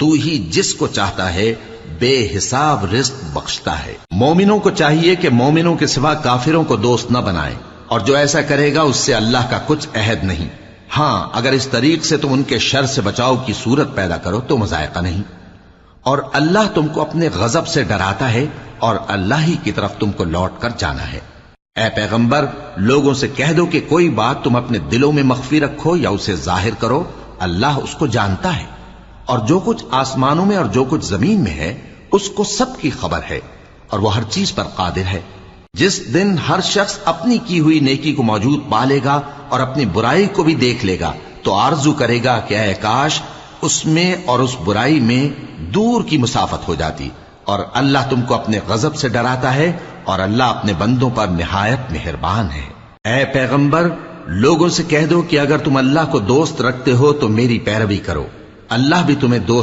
تو ہی جس کو چاہتا ہے بے حساب رزق بخشتا ہے۔ مومنوں کو چاہیے کہ مومنوں کے سوا کافروں کو دوست نہ بنائیں، اور جو ایسا کرے گا اس سے اللہ کا کچھ عہد نہیں۔ ہاں اگر اس طریق سے تم ان کے شر سے بچاؤ کی صورت پیدا کرو تو مذائقہ نہیں۔ اور اللہ تم کو اپنے غضب سے ڈراتا ہے، اور اللہ ہی کی طرف تم کو لوٹ کر جانا ہے۔ اے پیغمبر، لوگوں سے کہہ دو کہ کوئی بات تم اپنے دلوں میں مخفی رکھو یا اسے ظاہر کرو، اللہ اس کو جانتا ہے، اور جو کچھ آسمانوں میں اور جو کچھ زمین میں ہے اس کو سب کی خبر ہے، اور وہ ہر چیز پر قادر ہے۔ جس دن ہر شخص اپنی کی ہوئی نیکی کو موجود پا لے گا اور اپنی برائی کو بھی دیکھ لے گا تو آرزو کرے گا کہ اے کاش اس میں اور اس برائی میں دور کی مسافت ہو جاتی۔ اور اللہ تم کو اپنے غضب سے ڈراتا ہے، اور اللہ اپنے بندوں پر نہایت مہربان ہے۔ اے پیغمبر، لوگوں سے کہہ دو کہ اگر تم اللہ کو دوست رکھتے ہو تو میری پیروی کرو، اللہ بھی تمہیں دوست